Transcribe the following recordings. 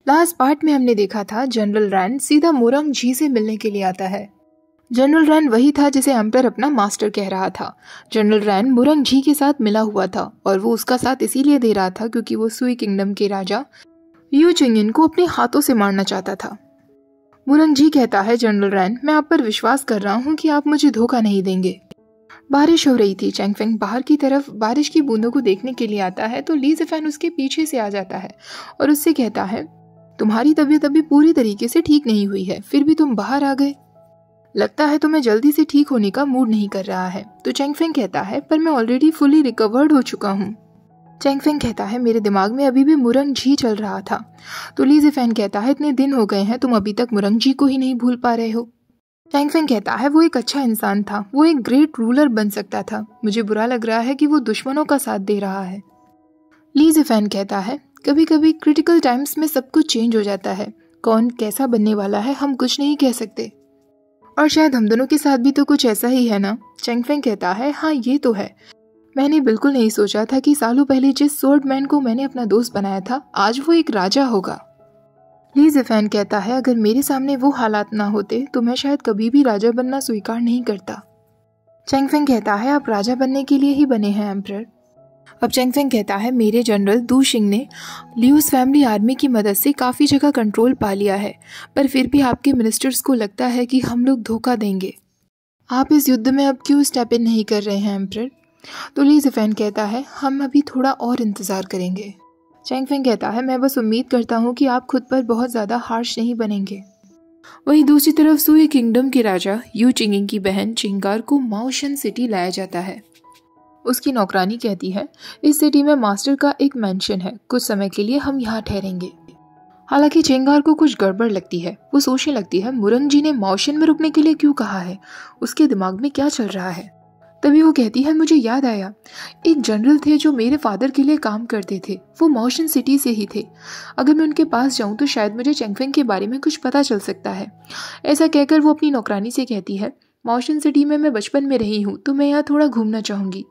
Last part में हमने देखा था जनरल रैन सीधा मुरंग झी से मिलने के लिए आता है। जनरल रैन वही था जिसे एम्परर अपना मास्टर कह रहा था। जनरल रैन मुरंग झी के साथ मिला हुआ था और वो उसका साथ इसीलिए दे रहा था क्योंकि वो सुई किंगडम के राजा यू चिंगिन को अपने हाथों से मारना चाहता था। मुरंग झी कहता है, जनरल रैन, मैं आप पर विश्वास कर रहा हूँ कि आप मुझे धोखा नहीं देंगे। बारिश हो रही थी। चैंग फेंग बाहर की तरफ बारिश की बूंदों को देखने के लिए आता है तो ली ज़िफ़ेन उसके पीछे से आ जाता है और उससे कहता है, तुम्हारी तबीयत अभी पूरी तरीके से ठीक नहीं हुई है, फिर भी तुम बाहर आ गए। लगता है तुम्हें जल्दी से ठीक होने का मूड नहीं कर रहा है। तो चैंग फेंग कहता है, पर मैं ऑलरेडी फुली रिकवर्ड हो चुका हूँ। चैंग फेंग कहता है, मेरे दिमाग में अभी भी मुरंग झी चल रहा था। तो ली ज़िफ़ेन कहता है, इतने दिन हो गए हैं, तुम अभी तक मुरंग झी को ही नहीं भूल पा रहे हो। चैंग फेंग कहता है, वो एक अच्छा इंसान था, वो एक ग्रेट रूलर बन सकता था। मुझे बुरा लग रहा है कि वो दुश्मनों का साथ दे रहा है। ली ज़िफ़ेन कहता है, कभी कभी क्रिटिकल टाइम्स में सब कुछ चेंज हो जाता है। कौन कैसा बनने वाला है हम कुछ नहीं कह सकते, और शायद हम दोनों के साथ भी तो कुछ ऐसा ही है ना। चैंग फेंग कहता है, हाँ ये तो है। मैंने बिल्कुल नहीं सोचा था कि सालों पहले जिस स्वॉर्डमैन को मैंने अपना दोस्त बनाया था आज वो एक राजा होगा। ली ज़िफ़ेन कहता है, अगर मेरे सामने वो हालात ना होते तो मैं शायद कभी भी राजा बनना स्वीकार नहीं करता। चैंग फेंग कहता है, आप राजा बनने के लिए ही बने हैं एम्परर। अब चैंग फेंग कहता है, मेरे जनरल दू शिंग ने लियूस फैमिली आर्मी की मदद से काफ़ी जगह कंट्रोल पा लिया है, पर फिर भी आपके मिनिस्टर्स को लगता है कि हम लोग धोखा देंगे। आप इस युद्ध में अब क्यों स्टेप इन नहीं कर रहे हैं एम्परर? तो ली ज़िफ़ेन कहता है, हम अभी थोड़ा और इंतज़ार करेंगे। चैंग फेंग कहता है, मैं बस उम्मीद करता हूँ कि आप खुद पर बहुत ज़्यादा हार्श नहीं बनेंगे। वहीं दूसरी तरफ सुई किंगडम के राजा यू चिंगिंग की बहन चिंगार को माओशन सिटी लाया जाता है। उसकी नौकरानी कहती है, इस सिटी में मास्टर का एक मेंशन है, कुछ समय के लिए हम यहाँ ठहरेंगे। हालांकि चिंगार को कुछ गड़बड़ लगती है। वो सोचने लगती है, मुरंग जी ने माओशन में रुकने के लिए क्यों कहा है, उसके दिमाग में क्या चल रहा है। तभी वो कहती है, मुझे याद आया, एक जनरल थे जो मेरे फादर के लिए काम करते थे, वो माओशन सिटी से ही थे। अगर मैं उनके पास जाऊं तो शायद मुझे चैंग फेंग के बारे में कुछ पता चल सकता है। ऐसा कहकर वो अपनी नौकरानी से कहती है, माओशन सिटी में मैं बचपन में रही हूँ तो मैं यहाँ थोड़ा घूमना चाहूँगी।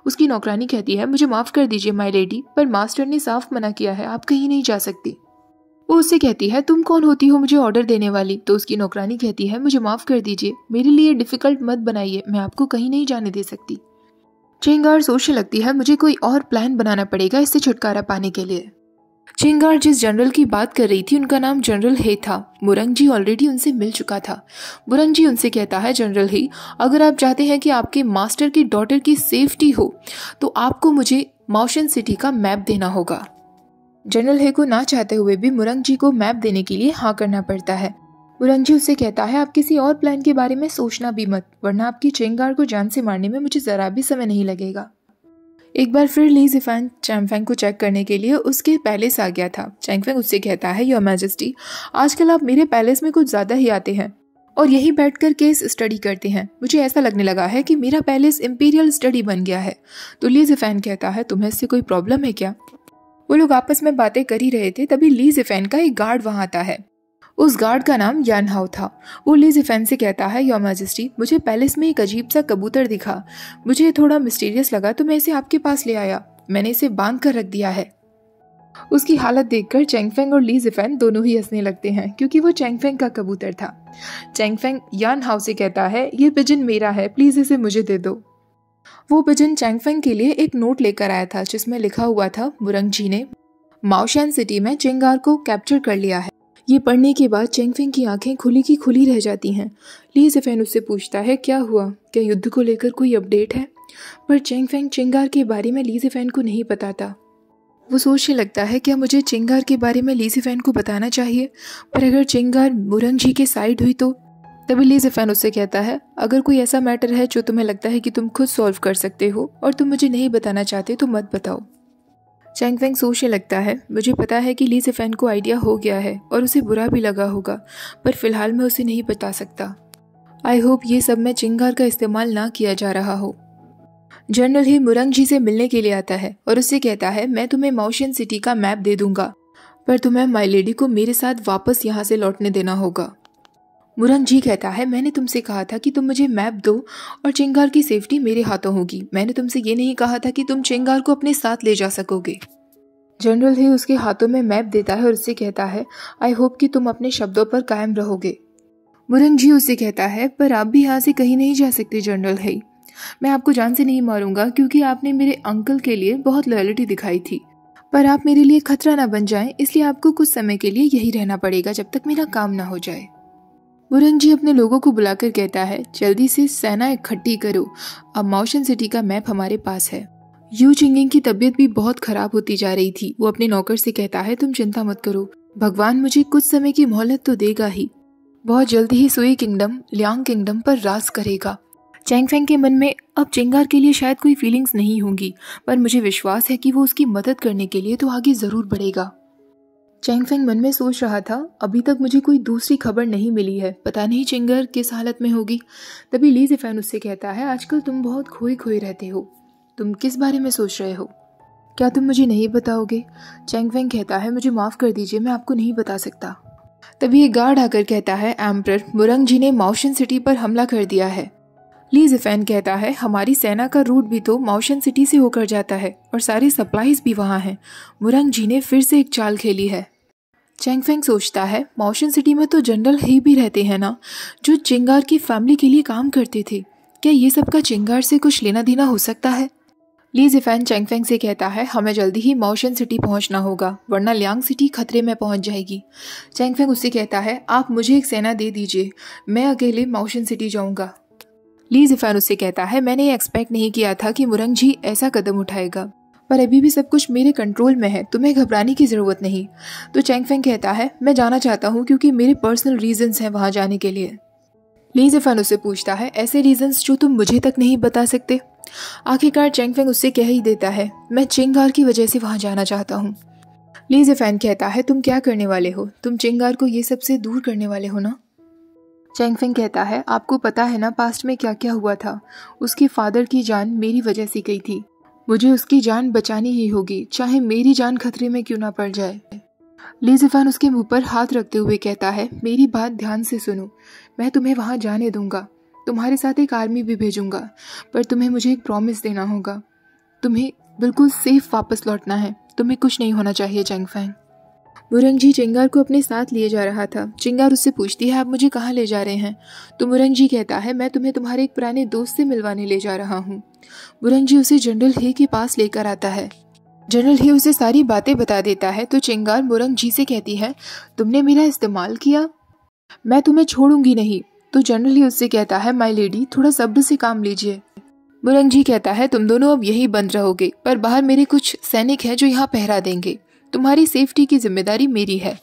उसकी नौकरानी कहती है, मुझे माफ़ कर दीजिए माय लेडी, पर मास्टर ने साफ मना किया है, आप कहीं नहीं जा सकती। वो उससे कहती है, तुम कौन होती हो मुझे ऑर्डर देने वाली? तो उसकी नौकरानी कहती है, मुझे माफ़ कर दीजिए, मेरे लिए डिफ़िकल्ट मत बनाइए, मैं आपको कहीं नहीं जाने दे सकती। चिंगार सोचने लगती है, मुझे कोई और प्लान बनाना पड़ेगा इससे छुटकारा पाने के लिए। चिंगार जिस जनरल की बात कर रही थी उनका नाम जनरल हे था। मुरंग जी ऑलरेडी उनसे मिल चुका था। मुरंग जी उनसे कहता है, जनरल हे, अगर आप चाहते हैं कि आपके मास्टर की डॉटर की सेफ्टी हो तो आपको मुझे माओशन सिटी का मैप देना होगा। जनरल हे को ना चाहते हुए भी मुरंग जी को मैप देने के लिए हाँ करना पड़ता है। मुरंग जी उससे कहता है, आप किसी और प्लान के बारे में सोचना भी मत, वरना आपकी चिंगार को जान से मारने में मुझे जरा भी समय नहीं लगेगा। एक बार फिर ली ज़िफ़ेन चैंग फेंग को चेक करने के लिए उसके पैलेस आ गया था। चैंग फेंग उससे कहता है, योर मैजेस्टी, आजकल आप मेरे पैलेस में कुछ ज़्यादा ही आते हैं और यहीं बैठकर केस स्टडी करते हैं। मुझे ऐसा लगने लगा है कि मेरा पैलेस इंपीरियल स्टडी बन गया है। तो ली ज़िफ़ेन कहता है, तुम्हें इससे कोई प्रॉब्लम है क्या? वो लोग आपस में बातें कर ही रहे थे, तभी ली ज़िफ़ेन का एक गार्ड वहाँ आता है। उस गार्ड का नाम यान हाओ था। वो ली ज़िफ़ेन से कहता है, योर मैजेस्टी, मुझे पैलेस में एक अजीब सा कबूतर दिखा, मुझे थोड़ा मिस्टीरियस लगा तो मैं इसे आपके पास ले आया, मैंने इसे बांध कर रख दिया है। उसकी हालत देखकर चैंग फेंग और ली ज़िफ़ेन दोनों ही हंसने लगते हैं क्योंकि वो चैंग फेंग का कबूतर था। चैंग फेंग यान हाओ से कहता है, ये पिजन मेरा है, प्लीज़ इसे मुझे दे दो। वो पिजन चैंग फेंग के लिए एक नोट लेकर आया था जिसमें लिखा हुआ था, मुरंग जी ने माओशन सिटी में चिंगार को कैप्चर कर लिया है। ये पढ़ने के बाद चैंग फेंग की आंखें खुली की खुली रह जाती हैं। ली ज़िफ़ेन उससे पूछता है, क्या हुआ, क्या युद्ध को लेकर कोई अपडेट है? पर चैंग फेंग चिंगार के बारे में ली ज़िफ़ेन को नहीं बताता। वो सोचने लगता है, क्या मुझे चिंगार के बारे में ली ज़िफ़ेन को बताना चाहिए? पर अगर चिंगार मुरंग जी के साइड हुई तो? तभी ली ज़िफ़ेन उससे कहता है, अगर कोई ऐसा मैटर है जो तुम्हें लगता है कि तुम खुद सॉल्व कर सकते हो और तुम मुझे नहीं बताना चाहते तो मत बताओ। चैंग फेंग सोचने लगता है, मुझे पता है कि ली ज़िफ़ेन को आइडिया हो गया है और उसे बुरा भी लगा होगा, पर फिलहाल मैं उसे नहीं बता सकता। आई होप ये सब में चिंगार का इस्तेमाल ना किया जा रहा हो। जनरल ही मुरंग जी से मिलने के लिए आता है और उससे कहता है, मैं तुम्हें माओशन सिटी का मैप दे दूंगा, पर तुम्हें माय लेडी को मेरे साथ वापस यहाँ से लौटने देना होगा। मुरंग जी कहता है, मैंने तुमसे कहा था कि तुम मुझे मैप दो और चिंगार की सेफ्टी मेरे हाथों होगी। मैंने तुमसे ये नहीं कहा था कि तुम चिंगार को अपने साथ ले जा सकोगे। जनरल ही उसके हाथों में मैप देता है और उससे कहता है, आई होप कि तुम अपने शब्दों पर कायम रहोगे। मुरंगजी उससे कहता है, पर आप भी यहाँ से कहीं नहीं जा सकते जनरल है। मैं आपको जान से नहीं मारूंगा क्योंकि आपने मेरे अंकल के लिए बहुत लॉयल्टी दिखाई थी, पर आप मेरे लिए खतरा ना बन जाएं, इसलिए आपको कुछ समय के लिए यही रहना पड़ेगा जब तक मेरा काम ना हो जाए। मुरंगजी अपने लोगों को बुलाकर कहता है, जल्दी से सेना इकट्ठी करो, अब मॉशन सिटी का मैप हमारे पास है। यू चिंगिंग की तबीयत भी बहुत खराब होती जा रही थी। वो अपने नौकर से कहता है, तुम चिंता मत करो, भगवान मुझे कुछ समय की मोहलत तो देगा ही। बहुत जल्दी ही सुई किंगडम लियांग किंगडम पर राज करेगा। चैंग फेंग के मन में अब चिंगार के लिए शायद कोई फीलिंग्स नहीं होंगी, पर मुझे विश्वास है कि वो उसकी मदद करने के लिए तो आगे जरूर बढ़ेगा। चैंग फेंग मन में सोच रहा था, अभी तक मुझे कोई दूसरी खबर नहीं मिली है, पता नहीं चिंगार किस हालत में होगी। तभी ली ज़िफ़ेन उससे कहता है, आजकल तुम बहुत खोए खोए रहते हो, तुम किस बारे में सोच रहे हो? क्या तुम मुझे नहीं बताओगे? चैंग फेंग कहता है, मुझे माफ़ कर दीजिए, मैं आपको नहीं बता सकता। तभी एक गार्ड आकर कहता है, एम्परर मुरंगजी ने मॉशन सिटी पर हमला कर दिया है। ली ज़िफ़ेन कहता है, हमारी सेना का रूट भी तो मॉशन सिटी से होकर जाता है और सारी सप्लाईज भी वहाँ हैं। मुरंगजी ने फिर से एक चाल खेली है। चैंग फेंग सोचता है, मॉशन सिटी में तो जनरल ही भी रहते हैं ना, जो चिंगार की फैमिली के लिए काम करते थे। क्या ये सब का चिंगार से कुछ लेना देना हो सकता है? ली ज़िफ़ेन चैंग फेंग से कहता है, हमें जल्दी ही मॉशन सिटी पहुंचना होगा, वरना लियांग सिटी खतरे में पहुंच जाएगी। चैंग फेंग उससे कहता है, आप मुझे एक सेना दे दीजिए, मैं अकेले मॉशन सिटी जाऊंगा। ली ज़िफ़ेन उससे कहता है, मैंने ये एक्सपेक्ट नहीं किया था कि मुरंगजी ऐसा कदम उठाएगा, पर अभी भी सब कुछ मेरे कंट्रोल में है, तुम्हें घबराने की ज़रूरत नहीं। तो चैंग फेंग कहता है, मैं जाना चाहता हूँ क्योंकि मेरे पर्सनल रीजंस हैं वहाँ जाने के लिए। ली ज़िफ़ेन उससे पूछता है, ऐसे रीजंस जो तुम मुझे तक नहीं बता सकते? आखिरकार चैंग फेंग उससे कह ही देता है, मैं चिंगार की वजह से वहाँ जाना चाहता हूँ। ली ज़िफ़ेन कहता है, तुम क्या करने वाले हो? तुम चिंगार को ये सब से दूर करने वाले हो ना? चैंग फेंग कहता है, आपको पता है ना पास्ट में क्या क्या हुआ था। उसके फादर की जान मेरी वजह से गई थी, मुझे उसकी जान बचानी ही होगी, चाहे मेरी जान खतरे में क्यों ना पड़ जाए। ली ज़िफ़ेन उसके मुंह पर हाथ रखते हुए कहता है, मेरी बात ध्यान से सुनो, मैं तुम्हें वहाँ जाने दूंगा, तुम्हारे साथ एक आर्मी भी भेजूंगा, पर तुम्हें मुझे एक प्रॉमिस देना होगा, तुम्हें बिल्कुल सेफ वापस लौटना है, तुम्हें कुछ नहीं होना चाहिए। चैंग फेंग मुरंगजी चिंगार को अपने साथ लिए जा रहा था। चिंगार उससे पूछती है, आप मुझे कहाँ ले जा रहे हैं? तो मुरंगजी कहता है, मैं तुम्हें तुम्हारे एक पुराने दोस्त से मिलवाने ले जा रहा हूँ। मुरंगजी उसे जनरल ही के पास लेकर आता है। जनरल ही उसे सारी बातें बता देता है। तो चिंगार मुरंगजी से कहती है, तुमने मेरा इस्तेमाल किया, मैं तुम्हें छोड़ूंगी नहीं। तो जनरल ही उससे कहता है, माय लेडी थोड़ा सब्र से काम लीजिए। मुरंगजी कहता है, तुम दोनों अब यही बंद रहोगे, पर बाहर मेरे कुछ सैनिक हैं जो यहाँ पहरा देंगे, तुम्हारी सेफ्टी की जिम्मेदारी मेरी है।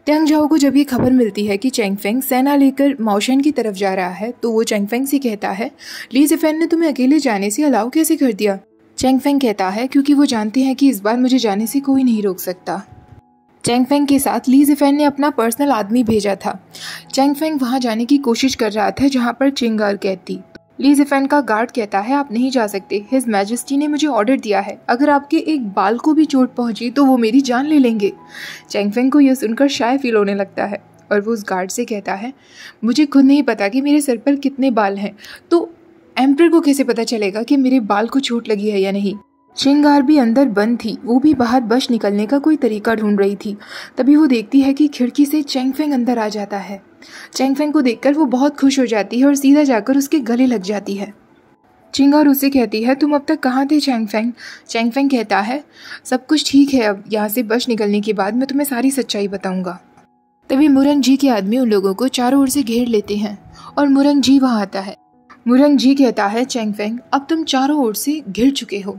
त्यांग झाओ को जब ये खबर मिलती है कि चैंग फेंग सेना लेकर मॉशन की तरफ जा रहा है, तो वो चैंग फेंग से कहता है, ली ज़िफ़ेन ने तुम्हें अकेले जाने से अलाउ कैसे कर दिया? चैंग फेंग कहता है, क्योंकि वो जानते हैं कि इस बार मुझे जाने से कोई नहीं रोक सकता। चैंग फेंग के साथ ली ज़िफ़ेन ने अपना पर्सनल आदमी भेजा था। चैंग फेंग वहाँ जाने की कोशिश कर रहा था जहाँ पर चिंगार कहती। ली ज़िफ़ेन का गार्ड कहता है, आप नहीं जा सकते, हिज मैजेस्टी ने मुझे ऑर्डर दिया है, अगर आपके एक बाल को भी चोट पहुंची तो वो मेरी जान ले लेंगे। चैंग फेंग को यह सुनकर शाय फील होने लगता है और वो उस गार्ड से कहता है, मुझे खुद नहीं पता कि मेरे सर पर कितने बाल हैं, तो एम्परर को कैसे पता चलेगा कि मेरे बाल को चोट लगी है या नहीं? चिंगार भी अंदर बंद थी, वो भी बाहर बच निकलने का कोई तरीका ढूंढ रही थी। तभी वो देखती है कि खिड़की से चैंग फेंग अंदर आ जाता है। चैंग फेंग को देखकर वो बहुत खुश हो जाती है और सीधा जाकर उसके गले लग जाती है। चिंगार उससे कहती है, तुम अब तक कहाँ थे चैंग फेंग? चैंग फेंग कहता है, सब कुछ ठीक है, अब यहाँ से बच निकलने के बाद मैं तुम्हें सारी सच्चाई बताऊंगा। तभी मुरंगजी के आदमी उन लोगों को चारों ओर से घेर लेते हैं और मुरंगजी वहाँ आता है। मुरंगजी कहता है, चैंग फेंग अब तुम चारों ओर से घिर चुके हो।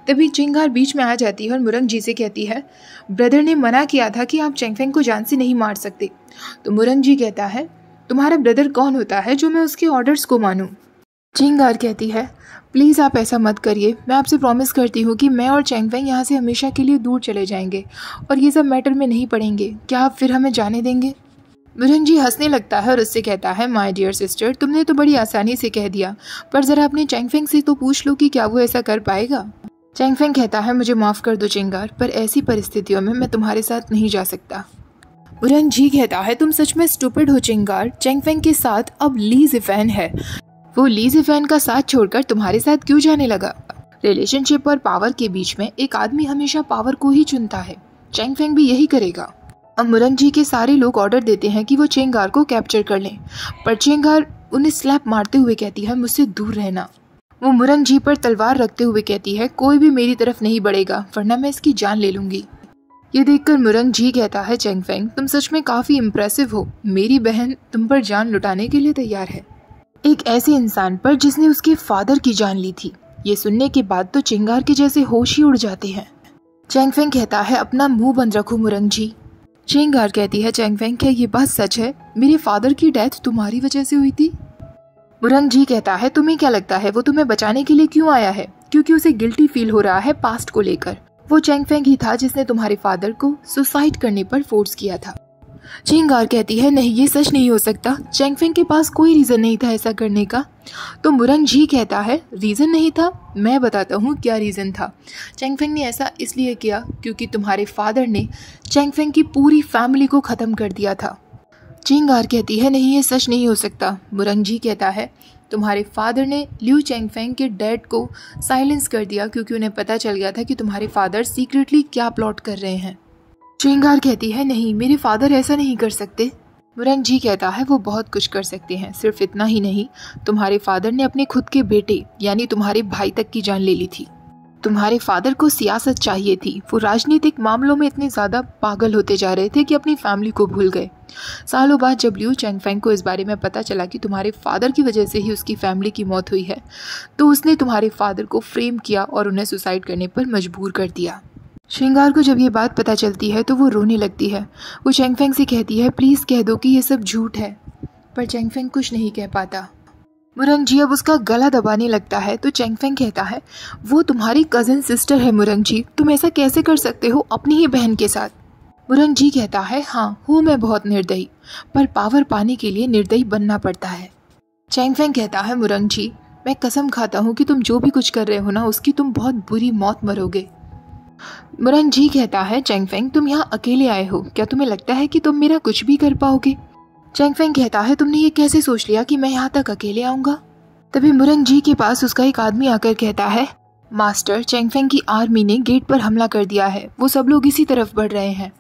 तभी चिंगार बीच में आ जाती है और मुरंगजी से कहती है, ब्रदर ने मना किया था कि आप चैंग फेंग को जान से नहीं मार सकते। तो मुरंगजी कहता है, तुम्हारा ब्रदर कौन होता है जो मैं उसके ऑर्डर्स को मानूं? चिंगार कहती है, प्लीज़ आप ऐसा मत करिए, मैं आपसे प्रॉमिस करती हूँ कि मैं और चैंग फेंग यहाँ से हमेशा के लिए दूर चले जाएंगे और ये सब मैटर में नहीं पड़ेंगे, क्या आप फिर हमें जाने देंगे? मुरंगजी हंसने लगता है और उससे कहता है, माय डियर सिस्टर तुमने तो बड़ी आसानी से कह दिया, पर ज़रा अपने चैंग फेंग से तो पूछ लो कि क्या वो ऐसा कर पाएगा। चैंग फेंग कहता है, मुझे माफ़ कर दो चिंगार, पर ऐसी परिस्थितियों में मैं तुम्हारे साथ नहीं जा सकता। मुरंगजी कहता है, तुम सच में स्टूपिड हो चिंगार, चैंग फेंग के साथ अब ली ज़िफ़ेन है, वो ली ज़िफ़ेन का साथ छोड़कर तुम्हारे साथ क्यों जाने लगा? रिलेशनशिप और पावर के बीच में एक आदमी हमेशा पावर को ही चुनता है। चैंग फेंग भी यही करेगा। अब मुरंग जी के सारे लोग ऑर्डर देते हैं कि वो चेंगार को कैप्चर कर लें, पर चेंगार उन्हें स्लैप मारते हुए कहती है मुझसे दूर रहना। वो मुरंग जी पर तलवार रखते हुए कहती है कोई भी मेरी तरफ नहीं बढ़ेगा वरना मैं इसकी जान ले लूंगी। ये देखकर मुरंग जी कहता है चैंग फेंग तुम सच में काफी इम्प्रेसिव हो, मेरी बहन तुम पर जान लुटाने के लिए तैयार है, एक ऐसे इंसान पर जिसने उसके फादर की जान ली थी। ये सुनने के बाद तो चिंगार के जैसे होश ही उड़ जाते हैं। चैंग फेंग कहता है अपना मुंह बंद रखो मुरंग जी। चिंगार कहती है चैंग फेंग क्या ये बात सच है, मेरे फादर की डेथ तुम्हारी वजह से हुई थी? मुरंग जी कहता है तुम्हें क्या लगता है वो तुम्हें बचाने के लिए क्यों आया है? क्योंकि उसे गिल्टी फील हो रहा है पास्ट को लेकर। वो चैंग फेंग ही था जिसने तुम्हारे फादर को सुसाइड करने पर फोर्स किया था। चिंगार कहती है नहीं ये सच नहीं हो सकता, चैंग फेंग के पास कोई रीजन नहीं था ऐसा करने का। तो मुरंग जी कहता है रीजन नहीं था, मैं बताता हूँ क्या रीजन था। चैंग फेंग ने ऐसा इसलिए किया क्योंकि तुम्हारे फादर ने चैंग फेंग की पूरी फैमिली को खत्म कर दिया था। चिंगार कहती है नहीं ये सच नहीं हो सकता। मुरंग जी कहता है तुम्हारे फादर ने लिू चैंग फेंग के डैड को साइलेंस कर दिया क्योंकि उन्हें पता चल गया था कि तुम्हारे फादर सीक्रेटली क्या प्लॉट कर रहे हैं। चिंगार कहती है नहीं मेरे फादर ऐसा नहीं कर सकते। मुरंग जी कहता है वो बहुत कुछ कर सकते हैं, सिर्फ इतना ही नहीं, तुम्हारे फादर ने अपने खुद के बेटे यानी तुम्हारे भाई तक की जान ले ली थी। तुम्हारे फादर को सियासत चाहिए थी, वो राजनीतिक मामलों में इतने ज़्यादा पागल होते जा रहे थे कि अपनी फैमिली को भूल गए। सालों बाद जब लिू चैंग फेंग को इस बारे में पता चला कि तुम्हारे फादर की वजह से ही उसकी फैमिली की मौत हुई है, तो उसने तुम्हारे फादर को फ्रेम किया और उन्हें सुसाइड करने पर मजबूर कर दिया। श्रृंगार को जब ये बात पता चलती है तो वो रोने लगती है। वो चैंग फेंग से कहती है प्लीज़ कह दो कि ये सब झूठ है, पर चैंग फेंग कुछ नहीं कह पाता। मुरंग जी अब उसका गला दबाने लगता है तो चैंग फेंग कहता है वो तुम्हारी कज़न सिस्टर है मुरंग जी, तुम ऐसा कैसे कर सकते हो अपनी ही बहन के साथ? मुरंग जी कहता है हाँ हूँ मैं बहुत निर्दयी, पर पावर पाने के लिए निर्दयी बनना पड़ता है। चैंग फेंग कहता है मुरंग जी मैं कसम खाता हूँ कि तुम जो भी कुछ कर रहे हो ना उसकी तुम बहुत बुरी मौत मरोगे। मुरंग जी कहता है चैंग फेंग तुम यहाँ अकेले आए हो, क्या तुम्हें लगता है कि तुम मेरा कुछ भी कर पाओगे? चैंग फेंग कहता है तुमने ये कैसे सोच लिया कि मैं यहाँ तक अकेले आऊँगा? तभी मुरंग जी के पास उसका एक आदमी आकर कहता है मास्टर चैंग फेंग की आर्मी ने गेट पर हमला कर दिया है, वो सब लोग इसी तरफ बढ़ रहे हैं।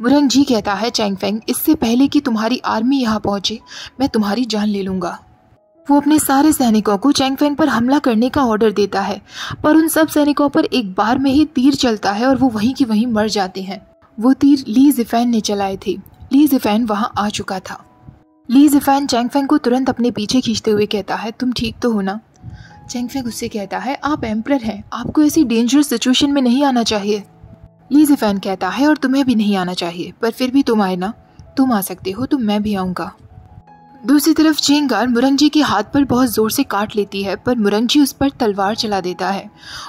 मुरंग जी कहता है चैंग फेंग इससे पहले कि तुम्हारी आर्मी यहाँ पहुँचे मैं तुम्हारी जान ले लूँगा। वो अपने सारे सैनिकों को चैंग फेंग पर हमला करने का ऑर्डर देता है, पर उन सब सैनिकों पर एक बार में ही तीर चलता है और वो वहीं की वहीं मर जाते हैं। वो तीर ली जिफैन ने चलाए थे। ली जिफैन वहां आ चुका था। ली जिफैन चैंग फेंग को तुरंत अपने पीछे खींचते हुए कहता है तुम ठीक तो हो ना? चैंग फेंग उससे कहता है आप एम्परर हैं, आपको ऐसी डेंजरस सिचुएशन में नहीं आना चाहिए। ली जिफैन कहता है और तुम्हें भी नहीं आना चाहिए, पर फिर भी तुम आए ना, तुम आ सकते हो तो मैं भी आऊँगा। दूसरी तरफ चिंगार मुरंग जी के हाथ पर बहुत जोर से काट लेती है, पर मुरंग जी उस पर तलवार चला देता है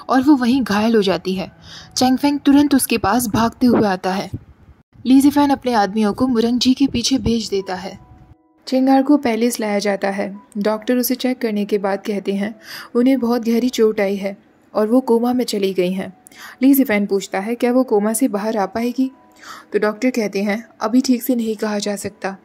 और वो वहीं घायल हो जाती है। चैंग फेंग तुरंत उसके पास भागते हुए आता है। ली जिफैन अपने आदमियों को मुरंग जी के पीछे भेज देता है। चिंगार को पैलेस लाया जाता है। डॉक्टर उसे चेक करने के बाद कहते हैं उन्हें बहुत गहरी चोट आई है और वो कोमा में चली गई हैं। ली जिफैन पूछता है क्या वो कोमा से बाहर आ पाएगी? तो डॉक्टर कहते हैं अभी ठीक से नहीं कहा जा सकता।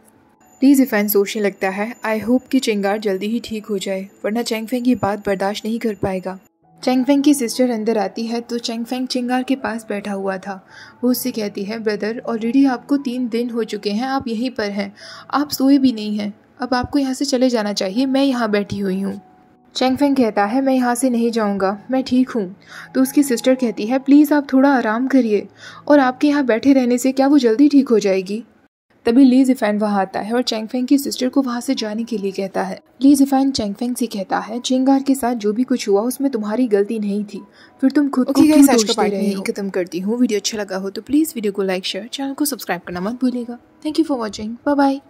ली जिफैन सोचने लगता है आई होप कि चिंगार जल्दी ही ठीक हो जाए, वरना चैंग फेंग ये बात बर्दाश्त नहीं कर पाएगा। चैंग फेंग की सिस्टर अंदर आती है तो चैंग फेंग चिंगार के पास बैठा हुआ था। वो उससे कहती है ब्रदर ऑलरेडी आपको 3 दिन हो चुके हैं, आप यहीं पर हैं, आप सोए भी नहीं हैं, अब आपको यहाँ से चले जाना चाहिए, मैं यहाँ बैठी हुई हूँ। चैंग फेंग कहता है मैं यहाँ से नहीं जाऊँगा, मैं ठीक हूँ। तो उसकी सिस्टर कहती है प्लीज़ आप थोड़ा आराम करिए, और आपके यहाँ बैठे रहने से क्या वो जल्दी ठीक हो जाएगी? तभी ली जिफैन वहाँ आता है और चैंग फेंग की सिस्टर को वहाँ से जाने के लिए कहता है। ली जिफैन चैंग फेंग से कहता है चिंगार के साथ जो भी कुछ हुआ उसमें तुम्हारी गलती नहीं थी, फिर तुम खुद को क्यों दोषते रहे हो? खत्म करती हूँ। वीडियो अच्छा लगा हो तो प्लीज़ वीडियो को लाइक शेयर, चैनल को सब्सक्राइब करना मत भूलिएगा। Thank you for watching, bye bye.